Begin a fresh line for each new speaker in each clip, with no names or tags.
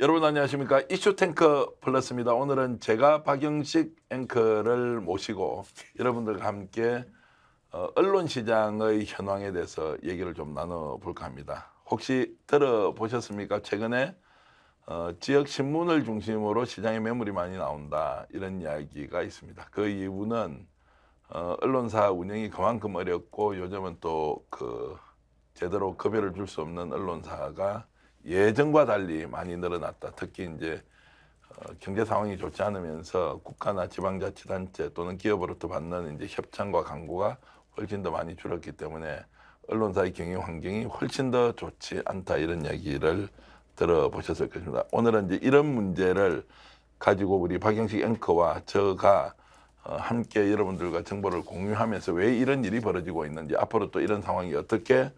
여러분 안녕하십니까? 이슈탱커 플러스입니다. 오늘은 제가 박영식 앵커를 모시고 여러분들과 함께 언론시장의 현황에 대해서 얘기를 좀 나눠볼까 합니다. 혹시 들어보셨습니까? 최근에 지역 신문을 중심으로 시장에 매물이 많이 나온다 이런 이야기가 있습니다. 그 이유는 언론사 운영이 그만큼 어렵고 요즘은 또 제대로 급여를 줄 수 없는 언론사가 예전과 달리 많이 늘어났다. 특히 이제 경제 상황이 좋지 않으면서 국가나 지방자치단체 또는 기업으로부터 받는 이제 협찬과 광고가 훨씬 더 많이 줄었기 때문에 언론사의 경영 환경이 훨씬 더 좋지 않다 이런 이야기를 들어보셨을 것입니다. 오늘은 이제 이런 문제를 가지고 우리 박영식 앵커와 저가 함께 여러분들과 정보를 공유하면서 왜 이런 일이 벌어지고 있는지 앞으로 또 이런 상황이 어떻게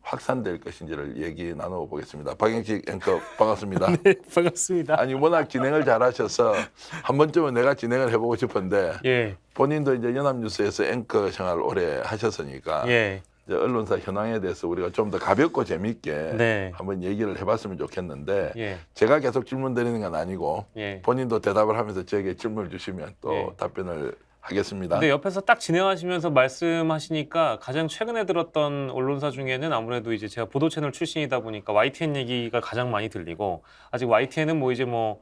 확산될 것인지를 얘기 나눠보겠습니다. 박영식 앵커 반갑습니다.
네, 반갑습니다.
아니 워낙 진행을 잘하셔서 한 번쯤은 내가 진행을 해보고 싶은데
예,
본인도 이제 연합뉴스에서 앵커 생활 오래 하셨으니까
예,
이제 언론사 현황에 대해서 우리가 좀 더 가볍고 재밌게
네.
한번 얘기를 해봤으면 좋겠는데
예,
제가 계속 질문 드리는 건 아니고
예.
본인도 대답을 하면서 저에게 질문을 주시면 또
예.
답변을 하겠습니다.
근데 옆에서 딱 진행하시면서 말씀하시니까 가장 최근에 들었던 언론사 중에는 아무래도 이제 제가 보도 채널 출신이다 보니까 YTN 얘기가 가장 많이 들리고 아직 YTN은 뭐 이제 뭐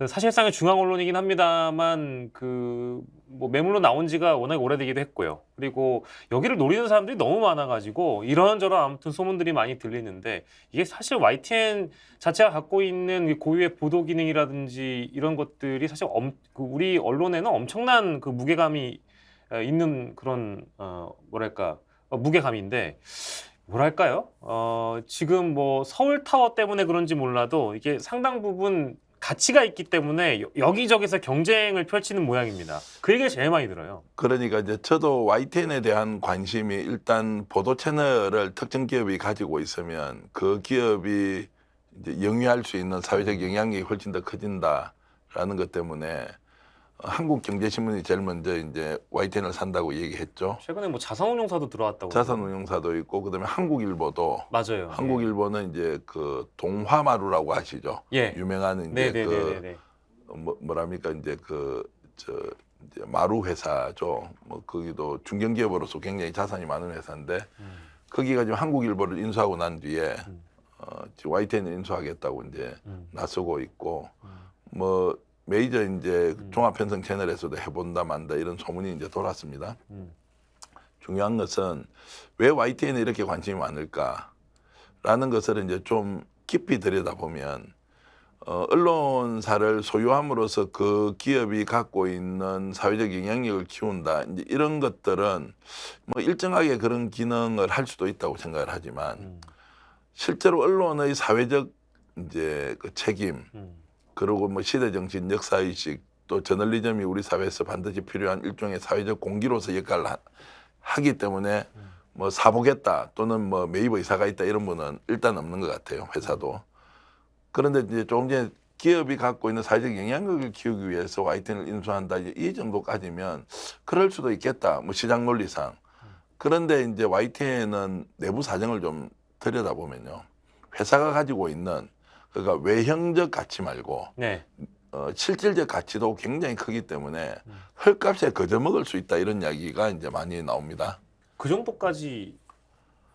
사실상의 중앙 언론이긴 합니다만 뭐 매물로 나온 지가 워낙 오래되기도 했고요. 그리고 여기를 노리는 사람들이 너무 많아가지고 이런저런 아무튼 소문들이 많이 들리는데 이게 사실 YTN 자체가 갖고 있는 이 고유의 보도 기능이라든지 이런 것들이 사실 우리 언론에는 엄청난 그 무게감이 있는 그런 뭐랄까 무게감인데 뭐랄까요? 지금 뭐 서울타워 때문에 그런지 몰라도 이게 상당 부분 가치가 있기 때문에 여기저기서 경쟁을 펼치는 모양입니다. 그 얘기가 제일 많이 들어요.
그러니까 이제 저도 YTN에 대한 관심이 일단 보도 채널을 특정 기업이 가지고 있으면 그 기업이 이제 영위할 수 있는 사회적 영향력이 훨씬 더 커진다라는 것 때문에 한국경제신문이 제일 먼저 이제 YTN을 산다고 얘기했죠.
최근에 뭐 자산운용사도 들어왔다고.
자산운용사도 있고 그다음에 한국일보도
맞아요.
한국일보는 이제 동화마루라고 아시죠?
예.
유명한 이제
네네네네.
뭐랍니까 이제 이제 마루 회사죠. 뭐 거기도 중견기업으로서 굉장히 자산이 많은 회사인데 거기가 지금 한국일보를 인수하고 난 뒤에 지금 YTN을 인수하겠다고 이제 나서고 있고 뭐 메이저 이제 종합편성 채널에서도 해본다 만다 이런 소문이 이제 돌았습니다. 중요한 것은 왜 YTN에 이렇게 관심이 많을까라는 것을 이제 좀 깊이 들여다보면 언론사를 소유함으로써 그 기업이 갖고 있는 사회적 영향력을 키운다. 이제 이런 것들은 뭐 일정하게 그런 기능을 할 수도 있다고 생각을 하지만 실제로 언론의 사회적 이제 그 책임 그리고 뭐 시대 정신, 역사의식 또 저널리즘이 우리 사회에서 반드시 필요한 일종의 사회적 공기로서 역할을 하기 때문에 뭐 사보겠다 또는 뭐 매입 의사가 있다 이런 분은 일단 없는 것 같아요. 회사도. 그런데 이제 조금 전에 기업이 갖고 있는 사회적 영향력을 키우기 위해서 YTN을 인수한다 이 정도까지면 그럴 수도 있겠다. 뭐 시장 논리상. 그런데 이제 YTN은 내부 사정을 좀 들여다보면요. 회사가 가지고 있는 그러니까 외형적 가치 말고
네.
실질적 가치도 굉장히 크기 때문에 헐값에 거저먹을 수 있다 이런 이야기가 이제 많이 나옵니다.
그 정도까지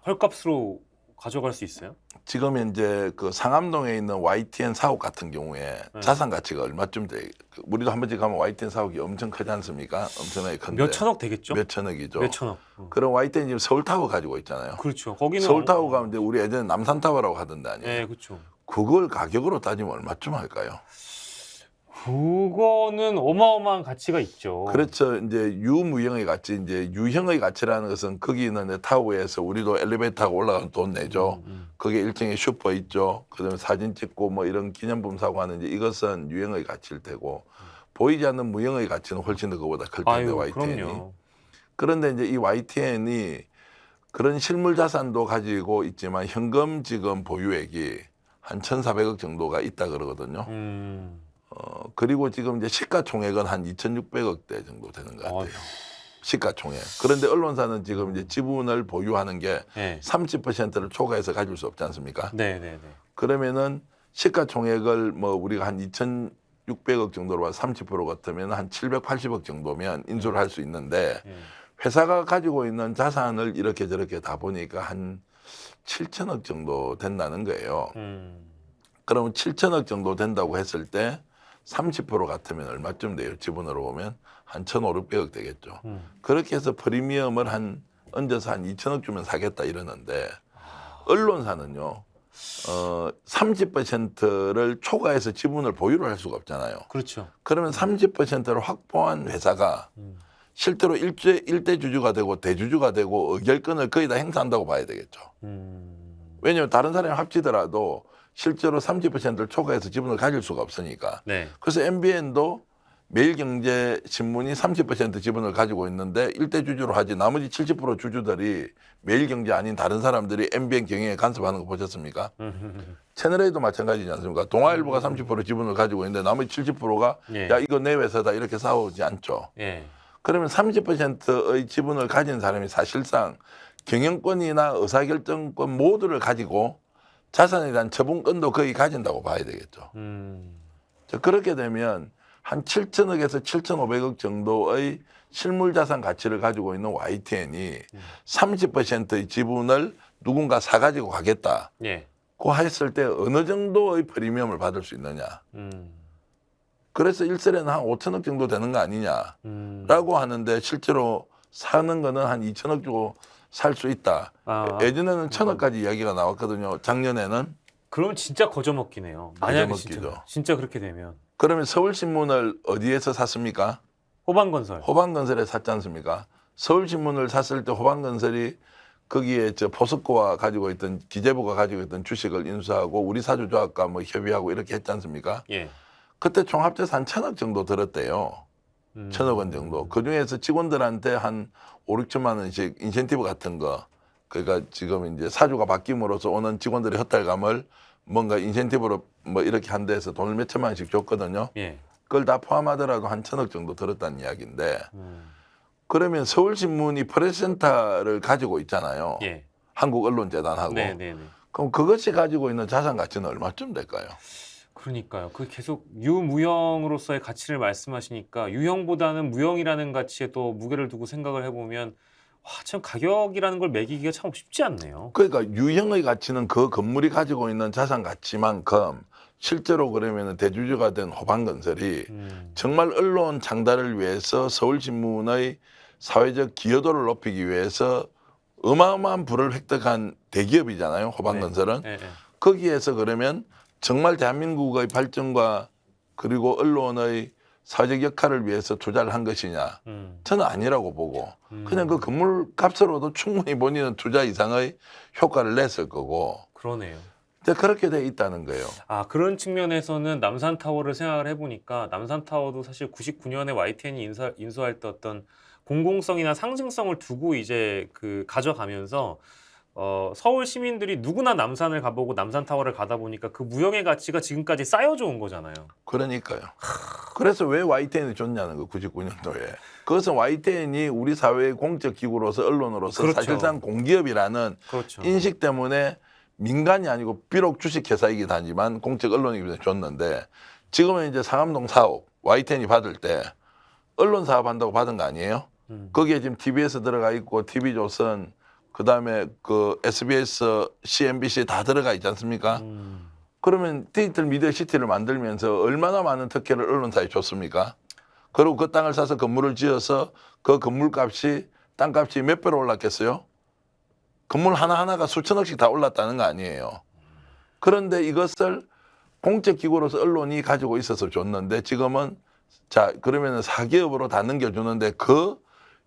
헐값으로 가져갈 수 있어요?
지금 현재 그 상암동에 있는 YTN 사옥 같은 경우에 자산 가치가 얼마쯤 돼? 우리도 한 번씩 가면 YTN 사옥이 엄청 크지 않습니까? 엄청나게 큰데.
몇 천억 되겠죠?
몇 천억이죠.
몇 천억.
그럼 YTN 지금 서울타워 가지고 있잖아요.
그렇죠. 거기는
서울타워 가면 이제 우리 예전에 남산타워라고 하던데 아니에요?
네, 그렇죠.
그걸 가격으로 따지면 얼마쯤 할까요?
그거는 어마어마한 가치가 있죠.
그렇죠. 이제 유무형의 가치, 이제 유형의 가치라는 것은 거기는 이제 타워에서 우리도 엘리베이터 타고 올라가면 돈 내죠. 거기에 일종의 슈퍼 있죠. 그다음에 사진 찍고 뭐 이런 기념품 사고 하는 이제 이것은 유형의 가치일 테고 보이지 않는 무형의 가치는 훨씬 더 그보다 클 텐데
아유,
YTN이.
그럼요.
그런데 이제 이 YTN이 그런 실물 자산도 가지고 있지만 현금 지금 보유액이 한 1,400억 정도가 있다 그러거든요. 그리고 지금 이제 시가총액은 한 2,600억대 정도 되는 것 같아요.
어휴.
시가총액. 그런데 언론사는 지금 이제 지분을 보유하는 게
네.
30%를 초과해서 가질 수 없지 않습니까?
네, 네, 네.
그러면은 시가총액을 뭐 우리가 한 2,600억 정도로 봐 30% 같으면 한 780억 정도면 인수를 할 수 있는데
예.
회사가 가지고 있는 자산을 이렇게 저렇게 다 보니까 한 7천억 정도 된다는 거예요. 그러면 7천억 정도 된다고 했을 때 30% 같으면 얼마쯤 돼요? 지분으로 보면 한 1,500억 되겠죠. 그렇게 해서 프리미엄을 한 얹어서 한 2천억 주면 사겠다 이러는데 언론사는요. 30%를 초과해서 지분을 보유를 할 수가 없잖아요.
그렇죠.
그러면 30%를 확보한 회사가 실제로 일대 주주가 되고 대주주가 되고 의결권을 거의 다 행사한다고 봐야 되겠죠. 왜냐하면 다른 사람이 합치더라도 실제로 30%를 초과해서 지분을 가질 수가 없으니까.
네.
그래서 MBN도 매일경제신문이 30% 지분을 가지고 있는데 일대 주주로 하지 나머지 70% 주주들이 매일경제 아닌 다른 사람들이 MBN 경영에 간섭하는 거 보셨습니까? 채널A도 마찬가지지 않습니까? 동아일보가 30% 지분을 가지고 있는데 나머지 70%가
예.
야 이거 내 회사다 이렇게 싸우지 않죠.
예.
그러면 30%의 지분을 가진 사람이 사실상 경영권이나 의사결정권 모두를 가지고 자산에 대한 처분권도 거의 가진다고 봐야 되겠죠. 자, 그렇게 되면 한 7천억에서 7,500억 정도의 실물자산 가치를 가지고 있는 YTN이 30%의 지분을 누군가 사가지고 가겠다.
예.
고 했을 때 어느 정도의 프리미엄을 받을 수 있느냐. 그래서 일설에는 한 5천억 정도 되는 거 아니냐라고 하는데 실제로 사는 거는 한 2천억 주고 살 수 있다.
아,
예전에는 1,000억까지 이야기가 나왔거든요. 작년에는.
그럼 진짜 거저먹기네요. 만약에
거저먹기죠.
진짜 그렇게 되면
그러면 서울신문을 어디에서 샀습니까?
호반건설.
호반건설에 샀지 않습니까? 서울신문을 샀을 때 호반건설이 거기에 저 포스코와 가지고 있던 기재부가 가지고 있던 주식을 인수하고 우리 사주조합과 뭐 협의하고 이렇게 했지 않습니까?
예.
그때 총합돼서 한 1,000억 정도 들었대요. 1,000억 원 정도. 그중에서 직원들한테 한 5, 6천만 원씩 인센티브 같은 거. 그러니까 지금 이제 사주가 바뀜으로써 오는 직원들의 헛달감을 뭔가 인센티브로 뭐 이렇게 한 데서 돈을 몇 천만 원씩 줬거든요.
예.
그걸 다 포함하더라도 한 1,000억 정도 들었다는 이야기인데 그러면 서울신문이 프레스센터를 가지고 있잖아요.
예.
한국언론재단하고.
네, 네, 네.
그럼 그것이 가지고 있는 자산 가치는 얼마쯤 될까요?
그러니까요. 그 계속 유무형으로서의 가치를 말씀하시니까 유형보다는 무형이라는 가치에 또 무게를 두고 생각을 해보면 와, 참 가격이라는 걸 매기기가 참 쉽지 않네요.
그러니까 유형의 가치는 그 건물이 가지고 있는 자산 가치만큼 실제로 그러면 대주주가 된 호반건설이 정말 언론 장달을 위해서 서울신문의 사회적 기여도를 높이기 위해서 어마어마한 부를 획득한 대기업이잖아요. 호반건설은.
네, 네.
거기에서 그러면 정말 대한민국의 발전과 그리고 언론의 사회적 역할을 위해서 투자를 한 것이냐. 저는 아니라고 보고 그냥 그 건물 값으로도 충분히 본인은 투자 이상의 효과를 냈을 거고
그러네요.
근데 그렇게 돼 있다는 거예요.
아, 그런 측면에서는 남산타워를 생각을 해보니까 남산타워도 사실 99년에 YTN이 인수할 때 어떤 공공성이나 상징성을 두고 이제 그 가져가면서 서울 시민들이 누구나 남산을 가보고 남산타워를 가다 보니까 그 무형의 가치가 지금까지 쌓여져 온 거잖아요.
그러니까요. 그래서 왜 YTN이 좋냐는 거 99년도에. 그것은 YTN이 우리 사회의 공적 기구로서 언론으로서
그렇죠.
사실상 공기업이라는
그렇죠.
인식 때문에 민간이 아니고 비록 주식회사이긴 하지만 공적 언론이기 때문에 줬는데 지금은 이제 상암동 사업 YTN이 받을 때 언론 사업 한다고 받은 거 아니에요? 거기에 지금 TBS 들어가 있고 TV조선 그다음에 그 SBS, CNBC 다 들어가 있지 않습니까? 그러면 디지털 미디어 시티를 만들면서 얼마나 많은 특혜를 언론사에 줬습니까? 그리고 그 땅을 사서 건물을 지어서 그 건물값이 땅값이 몇 배로 올랐겠어요? 건물 하나하나가 수천억씩 다 올랐다는 거 아니에요. 그런데 이것을 공적 기구로서 언론이 가지고 있어서 줬는데 지금은 자 그러면은 사기업으로 다 넘겨주는데 그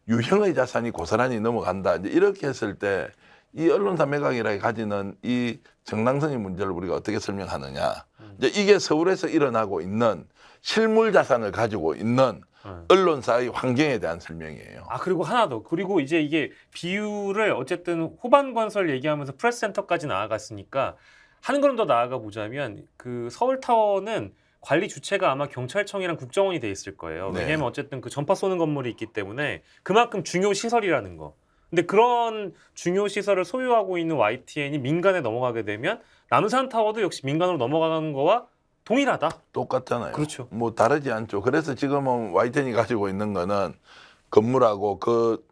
유형의 자산이 고스란히 넘어간다. 이제 이렇게 했을 때 이 언론사 매각이라 가지는 이 정당성의 문제를 우리가 어떻게 설명하느냐. 이제 이게 서울에서 일어나고 있는 실물 자산을 가지고 있는 언론사의 환경에 대한 설명이에요.
아, 그리고 하나 더. 그리고 이제 이게 비율을 어쨌든 호반건설 얘기하면서 프레스센터까지 나아갔으니까 한 걸음 더 나아가 보자면 그 서울타워는 관리 주체가 아마 경찰청이랑 국정원이 돼 있을 거예요.
네.
왜냐하면 어쨌든 그 전파 쏘는 건물이 있기 때문에 그만큼 중요 시설이라는 거. 근데 그런 중요 시설을 소유하고 있는 YTN이 민간에 넘어가게 되면 남산타워도 역시 민간으로 넘어가는 거와 동일하다.
똑같잖아요.
그렇죠.
뭐 다르지 않죠. 그래서 지금은 YTN이 가지고 있는 거는 건물하고 그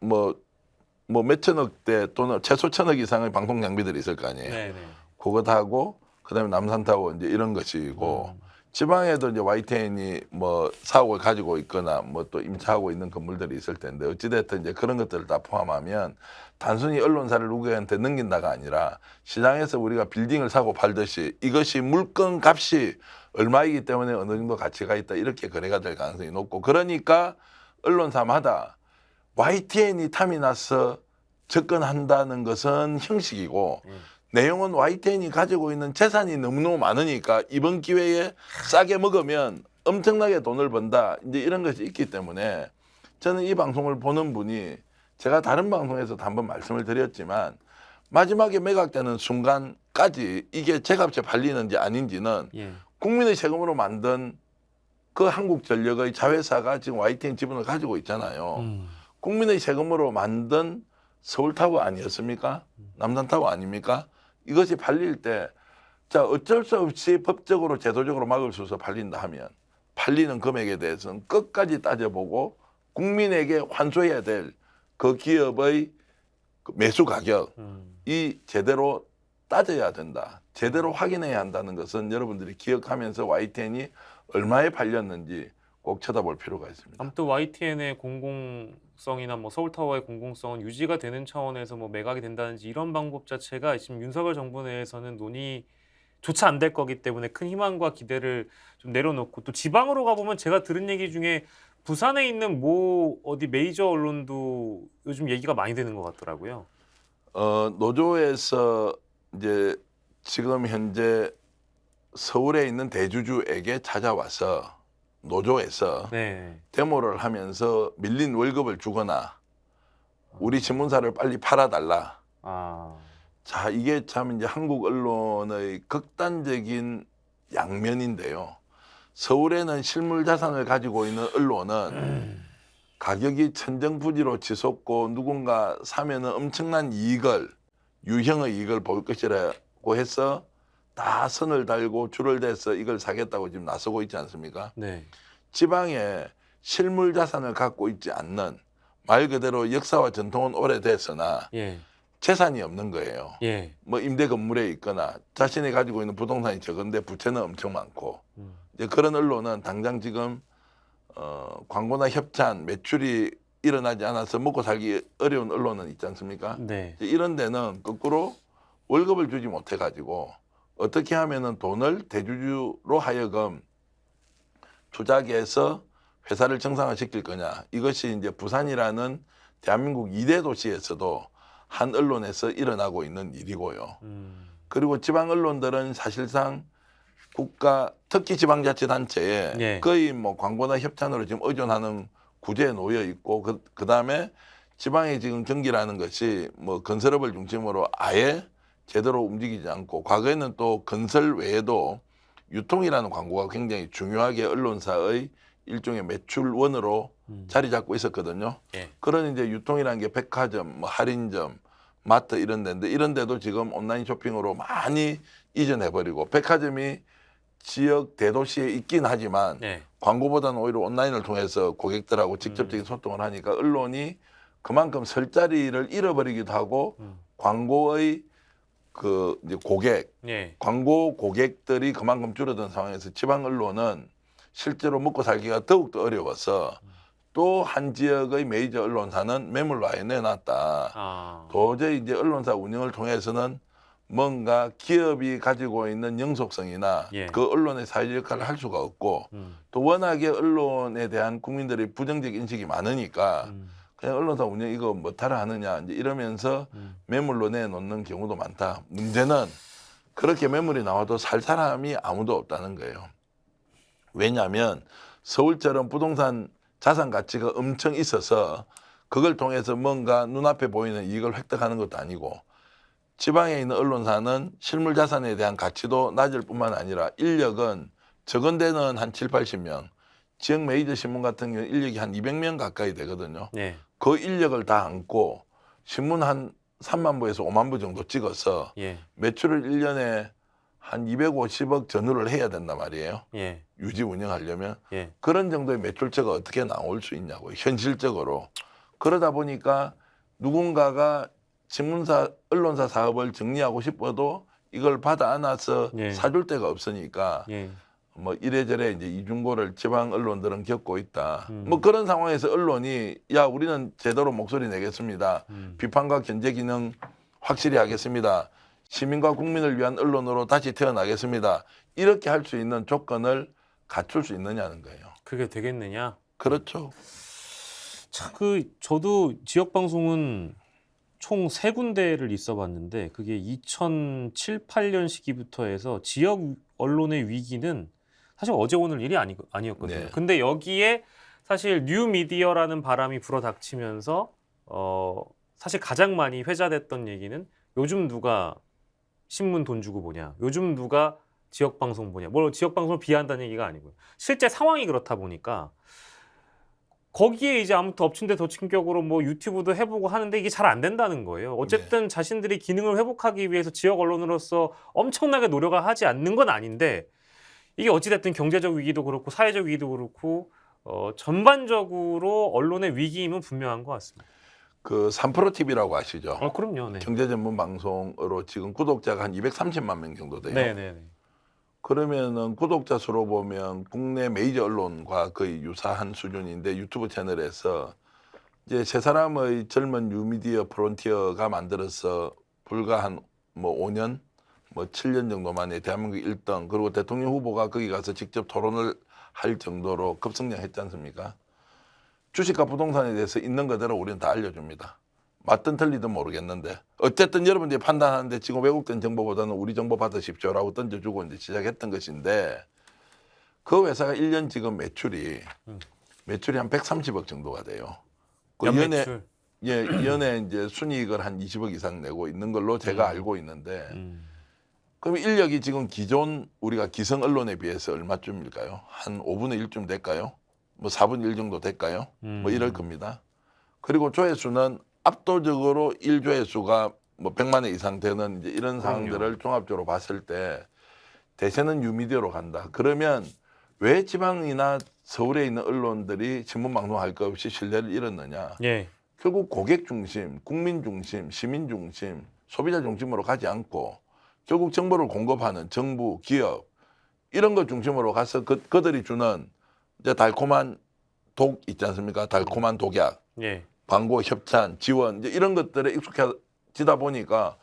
뭐 몇천억대 또는 최소 천억 이상의 방송 장비들이 있을 거 아니에요.
네네.
그거 다 하고 그다음에 남산타워 이제 이런 것이고 지방에도 이제 YTN이 뭐 사옥을 가지고 있거나 뭐 또 임차하고 있는 건물들이 있을 텐데 어찌됐든 이제 그런 것들을 다 포함하면 단순히 언론사를 누구한테 넘긴다가 아니라 시장에서 우리가 빌딩을 사고 팔듯이 이것이 물건 값이 얼마이기 때문에 어느 정도 가치가 있다 이렇게 거래가 될 가능성이 높고 그러니까 언론사마다 YTN이 탐이 나서 접근한다는 것은 형식이고 내용은 YTN이 가지고 있는 재산이 너무너무 많으니까 이번 기회에 싸게 먹으면 엄청나게 돈을 번다. 이제 이런 것이 있기 때문에 저는 이 방송을 보는 분이 제가 다른 방송에서도 한번 말씀을 드렸지만 마지막에 매각되는 순간까지 이게 제값에 팔리는지 아닌지는
예.
국민의 세금으로 만든 그 한국전력의 자회사가 지금 YTN 지분을 가지고 있잖아요. 국민의 세금으로 만든 서울타워 아니었습니까? 남산타워 아닙니까? 이것이 팔릴 때, 자, 어쩔 수 없이 법적으로 제도적으로 막을 수 없어 팔린다 하면 팔리는 금액에 대해서는 끝까지 따져보고 국민에게 환수해야 될 그 기업의 그 매수 가격이 제대로 따져야 된다. 제대로 확인해야 한다는 것은 여러분들이 기억하면서 YTN이 얼마에 팔렸는지 꼭 쳐다볼 필요가 있습니다.
아무튼 YTN의 공공성이나 뭐 서울타워의 공공성은 유지가 되는 차원에서 뭐 매각이 된다든지 이런 방법 자체가 지금 윤석열 정부 내에서는 논의조차 안 될 거기 때문에 큰 희망과 기대를 좀 내려놓고 또 지방으로 가보면 제가 들은 얘기 중에 부산에 있는 모 어디 메이저 언론도 요즘 얘기가 많이 되는 것 같더라고요.
노조에서 이제 지금 현재 서울에 있는 대주주에게 찾아와서 노조에서
네.
데모를 하면서 밀린 월급을 주거나 우리 신문사를 빨리 팔아달라.
아,
자, 이게 참 이제 한국 언론의 극단적인 양면인데요. 서울에는 실물 자산을 가지고 있는 언론은 가격이 천정부지로 치솟고 누군가 사면은 엄청난 이익을 유형의 이익을 볼 것이라고 해서 다 선을 달고 줄을 대서 이걸 사겠다고 지금 나서고 있지 않습니까?
네.
지방에 실물 자산을 갖고 있지 않는 말 그대로 역사와 전통은 오래됐으나
예.
재산이 없는 거예요.
예.
뭐 임대 건물에 있거나 자신이 가지고 있는 부동산이 적은데 부채는 엄청 많고 이제 그런 언론은 당장 지금 광고나 협찬 매출이 일어나지 않아서 먹고 살기 어려운 언론은 있지 않습니까?
네.
이제 이런 데는 거꾸로 월급을 주지 못해 가지고 어떻게 하면은 돈을 대주주로 하여금 투자해서 회사를 정상화시킬 거냐. 이것이 이제 부산이라는 대한민국 2대 도시에서도 한 언론에서 일어나고 있는 일이고요. 그리고 지방 언론들은 사실상 국가 특히 지방자치단체에
예.
거의 뭐 광고나 협찬으로 지금 의존하는 구제에 놓여 있고 그다음에 지방의 지금 경기라는 것이 뭐 건설업을 중심으로 아예 제대로 움직이지 않고 과거에는 또 건설 외에도 유통이라는 광고가 굉장히 중요하게 언론사의 일종의 매출원으로 자리 잡고 있었거든요.
예.
그런 이제 유통이라는 게 백화점, 뭐 할인점, 마트 이런 데인데 이런 데도 지금 온라인 쇼핑으로 많이 이전해버리고 백화점이 지역 대도시에 있긴 하지만
네.
광고보다는 오히려 온라인을 통해서 고객들하고 직접적인 소통을 하니까 언론이 그만큼 설 자리를 잃어버리기도 하고 광고의 그 이제 고객,
예.
광고 고객들이 그만큼 줄어든 상황에서 지방 언론은 실제로 먹고 살기가 더욱더 어려워서 또 한 지역의 메이저 언론사는 매물로 아예 내놨다.
아.
도저히 이제 언론사 운영을 통해서는 뭔가 기업이 가지고 있는 영속성이나
예.
그 언론의 사회적 역할을 할 수가 없고 또 워낙에 언론에 대한 국민들의 부정적 인식이 많으니까 그냥 언론사 운영 이거 못하러 하느냐 이제 이러면서 매물로 내놓는 경우도 많다. 문제는 그렇게 매물이 나와도 살 사람이 아무도 없다는 거예요. 왜냐하면 서울처럼 부동산 자산 가치가 엄청 있어서 그걸 통해서 뭔가 눈앞에 보이는 이익을 획득하는 것도 아니고 지방에 있는 언론사는 실물 자산에 대한 가치도 낮을 뿐만 아니라 인력은 적은 데는 한 7, 80명, 지역 메이저 신문 같은 경우 인력이 한 200명 가까이 되거든요.
네.
그 인력을 다 안고 신문 한 3만 부에서 5만 부 정도 찍어서
예.
매출을 1년에 한 250억 전후를 해야 된단 말이에요.
예.
유지 운영하려면
예.
그런 정도의 매출처가 어떻게 나올 수 있냐고요. 현실적으로. 그러다 보니까 누군가가 신문사, 언론사 사업을 정리하고 싶어도 이걸 받아 안아서
예.
사줄 데가 없으니까
예.
뭐 이래저래 이제 이중고를 지방 언론들은 겪고 있다.
음.
뭐 그런 상황에서 언론이 야 우리는 제대로 목소리 내겠습니다. 비판과 견제 기능 확실히 하겠습니다. 시민과 국민을 위한 언론으로 다시 태어나겠습니다. 이렇게 할 수 있는 조건을 갖출 수 있느냐는 거예요.
그게 되겠느냐?
그렇죠.
참 저도 지역 방송은 총 3군데를 있어봤는데 그게 2007, 8년 시기부터 해서 지역 언론의 위기는 사실 어제 오늘 일이 아니었거든요.
네.
근데 여기에 사실 뉴미디어라는 바람이 불어닥치면서 사실 가장 많이 회자됐던 얘기는 요즘 누가 신문 돈 주고 보냐, 요즘 누가 지역 방송 보냐. 뭐 지역 방송을 비하한다는 얘기가 아니고요. 실제 상황이 그렇다 보니까 거기에 이제 아무튼 엎친 데 덮친 격으로 뭐 유튜브도 해보고 하는데 이게 잘 안 된다는 거예요. 어쨌든 자신들이 기능을 회복하기 위해서 지역 언론으로서 엄청나게 노력을 하지 않는 건 아닌데 이게 어찌됐든 경제적 위기도 그렇고 사회적 위기도 그렇고 전반적으로 언론의 위기임은 분명한 것 같습니다.
그 3프로 TV라고 아시죠?
그럼요. 네.
경제 전문 방송으로 지금 구독자가 한 230만 명 정도 돼요.
네네네.
그러면은 구독자 수로 보면 국내 메이저 언론과 거의 유사한 수준인데 유튜브 채널에서 이제 세 사람의 젊은 뉴미디어 프론티어가 만들어서 불과 한 뭐 5년, 뭐 7년 정도 만에 대한민국 1등 그리고 대통령 후보가 거기 가서 직접 토론을 할 정도로 급성장했지 않습니까? 주식과 부동산에 대해서 있는 그대로 우리는 다 알려줍니다. 맞든 틀리든 모르겠는데 어쨌든 여러분들이 판단하는데 지금 왜곡된 정보보다는 우리 정보 받으십시오라고 던져주고 이제 시작했던 것인데 그 회사가 1년 지금 매출이 한 130억 정도가 돼요. 그
연매출.
연에 이제 순이익을 한 20억 이상 내고 있는 걸로 제가 알고 있는데
음.
그럼 인력이 지금 기존 우리가 기성 언론에 비해서 얼마쯤일까요? 한 5분의 1쯤 될까요? 뭐 4분의 1 정도 될까요? 뭐 이럴 겁니다. 그리고 조회수는 압도적으로 1조회수가 뭐 100만 회 이상 되는 이제 이런 상황들을 종합적으로 봤을 때 대세는 뉴미디어로 간다. 그러면 왜 지방이나 서울에 있는 언론들이 신문 방송할 것 없이 신뢰를 잃었느냐?
예.
결국 고객 중심, 국민 중심, 시민 중심, 소비자 중심으로 가지 않고 결국 정보를 공급하는 정부, 기업 이런 것 중심으로 가서 그들이 주는 이제 달콤한 독 있지 않습니까? 달콤한 독약.
예.
광고, 협찬, 지원 이제 이런 것들에 익숙해지다 보니까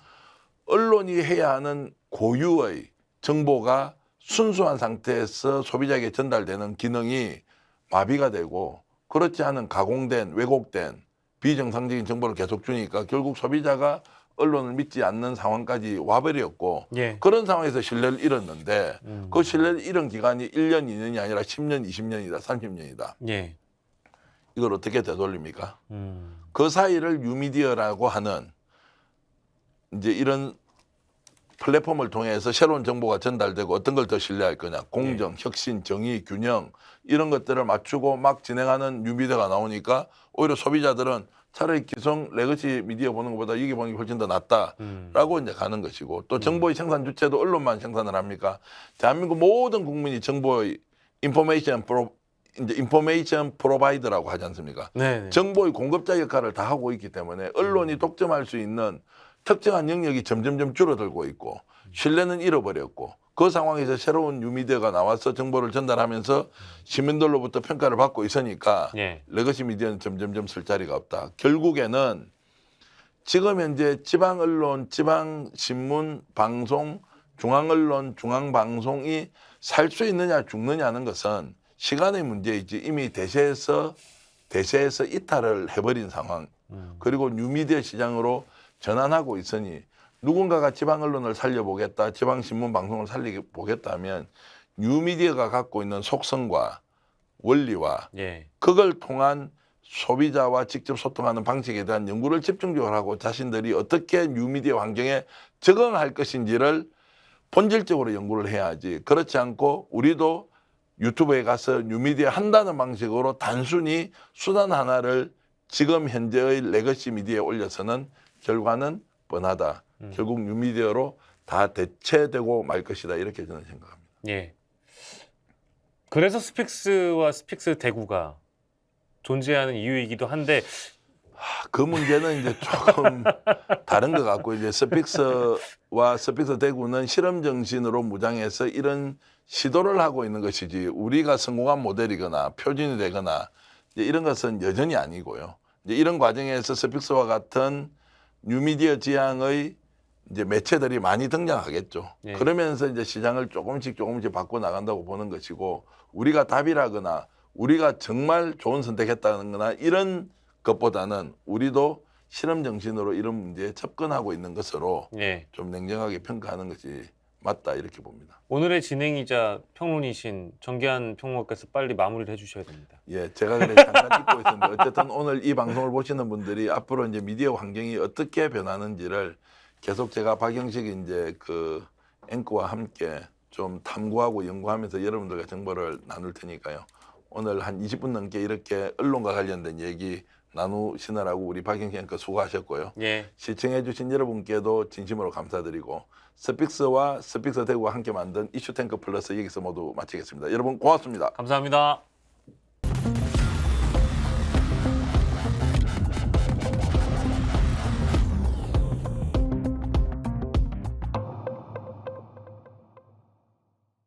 언론이 해야 하는 고유의 정보가 순수한 상태에서 소비자에게 전달되는 기능이 마비가 되고 그렇지 않은 가공된 왜곡된 비정상적인 정보를 계속 주니까 결국 소비자가 언론을 믿지 않는 상황까지 와버렸고
예.
그런 상황에서 신뢰를 잃었는데 그 신뢰를 잃은 기간이 1년, 2년이 아니라 10년, 20년이다, 30년이다.
예.
이걸 어떻게 되돌립니까? 그 사이를 뉴미디어라고 하는 이제 이런 플랫폼을 통해서 새로운 정보가 전달되고 어떤 걸 더 신뢰할 거냐. 공정, 혁신, 정의, 균형 이런 것들을 맞추고 막 진행하는 뉴미디어가 나오니까 오히려 소비자들은 차라리 기성 레거시 미디어 보는 것보다 이게 보는 게 훨씬 더 낫다라고 이제 가는 것이고 또 정보의 생산 주체도 언론만 생산을 합니까? 대한민국 모든 국민이 정보의 인포메이션 프로바이더라고 하지 않습니까?
네.
정보의 공급자 역할을 다 하고 있기 때문에 언론이 독점할 수 있는 특정한 영역이 점점점 줄어들고 있고 신뢰는 잃어버렸고 그 상황에서 새로운 뉴미디어가 나와서 정보를 전달하면서 시민들로부터 평가를 받고 있으니까
예.
레거시 미디어는 점점점 쓸 자리가 없다. 결국에는 지금 현재 지방 언론, 지방 신문, 방송, 중앙 언론, 중앙 방송이 살 수 있느냐 죽느냐는 것은 시간의 문제이지 이미 대세에서 이탈을 해버린 상황 그리고 뉴미디어 시장으로 전환하고 있으니 누군가가 지방 언론을 살려보겠다, 지방 신문 방송을 살려보겠다 하면 뉴미디어가 갖고 있는 속성과 원리와
예.
그걸 통한 소비자와 직접 소통하는 방식에 대한 연구를 집중적으로 하고 자신들이 어떻게 뉴미디어 환경에 적응할 것인지를 본질적으로 연구를 해야지. 그렇지 않고 우리도 유튜브에 가서 뉴미디어 한다는 방식으로 단순히 수단 하나를 지금 현재의 레거시 미디어에 올려서는 결과는 뻔하다. 결국 뉴미디어로 다 대체되고 말 것이다. 이렇게 저는 생각합니다.
예. 그래서 스픽스와 스픽스 대구가 존재하는 이유이기도 한데
그 문제는 이제 조금 다른 것 같고 이제 스픽스와 스픽스 대구는 실험 정신으로 무장해서 이런 시도를 하고 있는 것이지 우리가 성공한 모델이거나 표준이 되거나 이제 이런 것은 여전히 아니고요. 이제 이런 과정에서 스픽스와 같은 뉴미디어 지향의 이제 매체들이 많이 등장하겠죠.
예.
그러면서 이제 시장을 조금씩 바꿔 나간다고 보는 것이고 우리가 답이라거나 우리가 정말 좋은 선택했다는 거나 이런 것보다는 우리도 실험 정신으로 이런 문제에 접근하고 있는 것으로
예.
좀 냉정하게 평가하는 것이 맞다 이렇게 봅니다.
오늘의 진행이자 평론이신 정기한 평론가께서 빨리 마무리를 해주셔야 됩니다.
예, 제가 그래 잠깐 잊고 있었는데 어쨌든 오늘 이 방송을 보시는 분들이 앞으로 이제 미디어 환경이 어떻게 변하는지를 계속 제가 박영식 이제 그 앵커와 함께 좀 탐구하고 연구하면서 여러분들과 정보를 나눌 테니까요. 오늘 한 20분 넘게 이렇게 언론과 관련된 얘기 나누시느라고 우리 박영식 앵커 수고하셨고요.
예.
시청해주신 여러분께도 진심으로 감사드리고 스픽스와 스픽스 대구와 함께 만든 이슈 탱크 플러스 여기서 모두 마치겠습니다. 여러분 고맙습니다.
감사합니다.